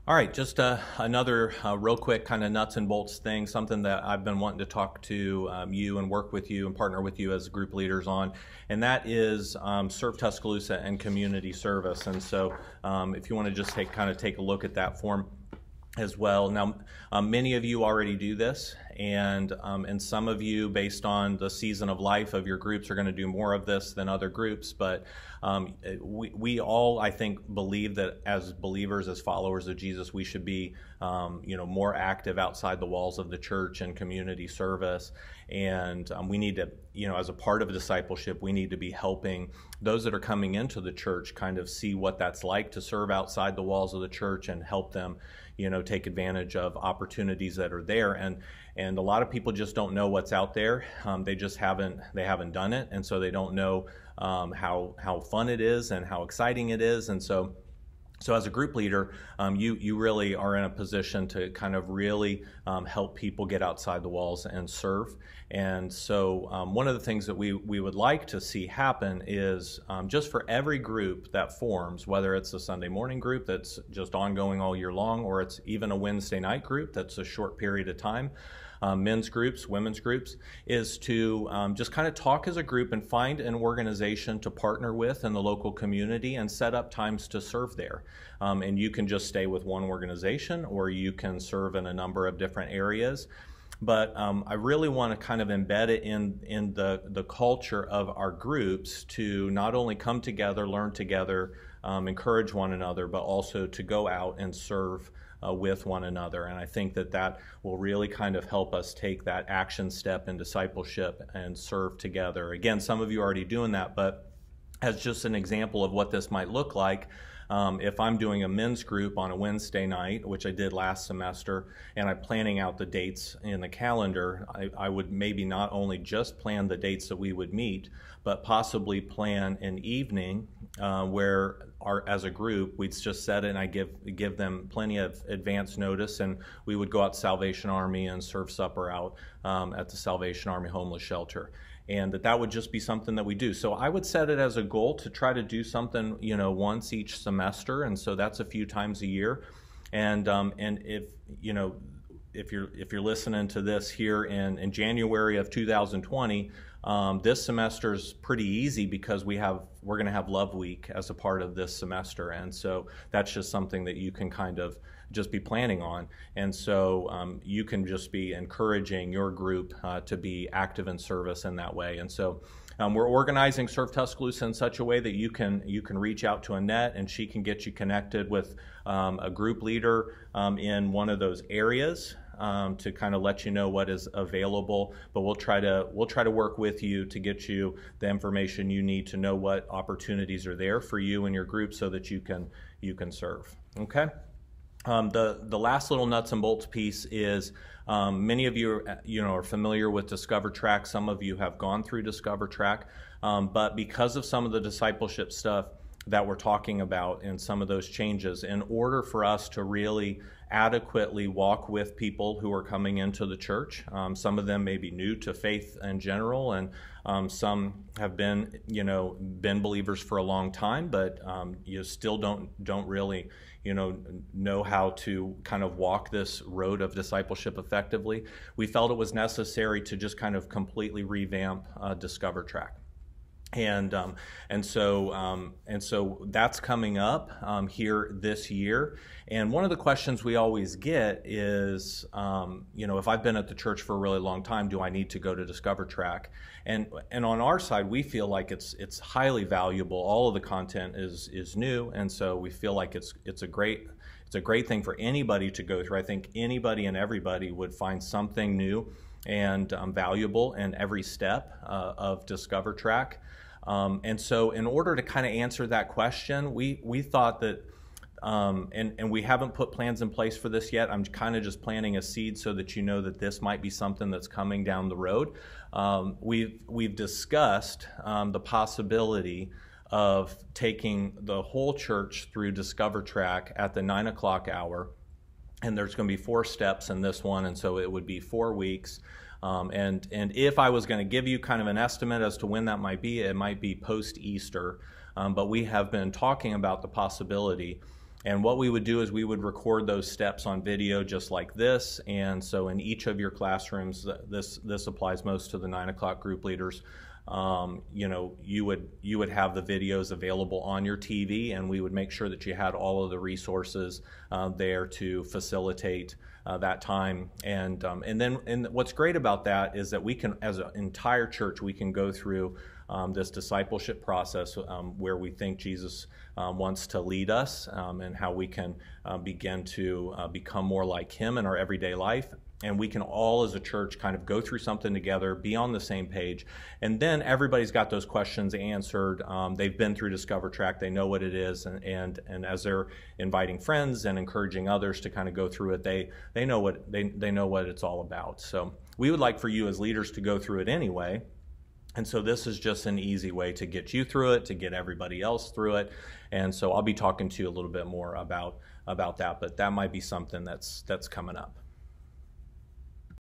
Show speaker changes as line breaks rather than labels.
All right, just another real quick kind of nuts and bolts thing, something that I've been wanting to talk to you and work with you and partner with you as group leaders on, and that is Serve Tuscaloosa and community service. And so if you want to just take a look at that form as well. Now, many of you already do this, and some of you, based on the season of life of your groups, are going to do more of this than other groups. But we all, I think, believe that as believers, as followers of Jesus, we should be, more active outside the walls of the church and community service. And we need to, as a part of discipleship, we need to be helping those that are coming into the church kind of see what that's like to serve outside the walls of the church and help them, take advantage of opportunities that are there. And a lot of people just don't know what's out there. They haven't done it, and so they don't know how fun it is and how exciting it is. And so as a group leader, you really are in a position to kind of really help people get outside the walls and serve. And so one of the things that we would like to see happen is just for every group that forms, whether it's a Sunday morning group that's just ongoing all year long, or it's even a Wednesday night group that's a short period of time, men's groups, women's groups, is to just kind of talk as a group and find an organization to partner with in the local community and set up times to serve there. And you can just stay with one organization, or you can serve in a number of different areas. But I really want to kind of embed it in the culture of our groups to not only come together, learn together, encourage one another, but also to go out and serve with one another. And I think that will really kind of help us take that action step in discipleship and serve together. Again, some of you are already doing that, but as just an example of what this might look like, if I'm doing a men's group on a Wednesday night, which I did last semester, and I'm planning out the dates in the calendar, I would maybe not only just plan the dates that we would meet, but possibly plan an evening where as a group, we'd just set it and I give them plenty of advance notice, and we would go out to Salvation Army and serve supper out at the Salvation Army Homeless Shelter. And that would just be something that we do. So I would set it as a goal to try to do something, once each semester, and so that's a few times a year. And if you're listening to this here in January of 2020, this semester is pretty easy because we're going to have Love Week as a part of this semester, and so that's just something that you can kind of just be planning on. And so you can just be encouraging your group to be active in service in that way. And so we're organizing Serve Tuscaloosa in such a way that you can reach out to Annette, and she can get you connected with a group leader in one of those areas to kind of let you know what is available. But we'll try to work with you to get you the information you need to know what opportunities are there for you and your group so that you can serve. Okay. The last little nuts and bolts piece is many of you are familiar with Discover Track. Some of you have gone through Discover Track, but because of some of the discipleship stuff that we're talking about and some of those changes, in order for us to really adequately walk with people who are coming into the church, some of them may be new to faith in general, and some have been believers for a long time, but you still don't really know how to kind of walk this road of discipleship effectively. We felt it was necessary to just kind of completely revamp Discover Track. And so that's coming up here this year. And one of the questions we always get is, if I've been at the church for a really long time, do I need to go to Discover Track? And on our side, we feel like it's highly valuable. All of the content is new, and so we feel like it's a great thing for anybody to go through. I think anybody and everybody would find something new and valuable in every step of Discover Track. And so in order to kind of answer that question, we thought that, and we haven't put plans in place for this yet. I'm kind of just planting a seed so that you know that this might be something that's coming down the road. We've discussed the possibility of taking the whole church through Discover Track at the 9 o'clock hour. And there's going to be 4 steps in this one, and so it would be 4 weeks. And if I was going to give you kind of an estimate as to when that might be, it might be post-Easter. But we have been talking about the possibility And what we would do is we would record those steps on video just like this. And so in each of your classrooms, this applies most to the 9 o'clock group leaders. You would have the videos available on your TV, and we would make sure that you had all of the resources there to facilitate that time. And what's great about that is that we can, as an entire church, we can go through this discipleship process where we think Jesus wants to lead us, and how we can begin to become more like him in our everyday life. And we can all as a church kind of go through something together, be on the same page, and then everybody's got those questions answered. They've been through Discover Track, they know what it is, and as they're inviting friends and encouraging others to kind of go through it, they know what it's all about. So we would like for you as leaders to go through it anyway. And so this is just an easy way to get you through it, to get everybody else through it. And so I'll be talking to you a little bit more about that, but that might be something that's coming up.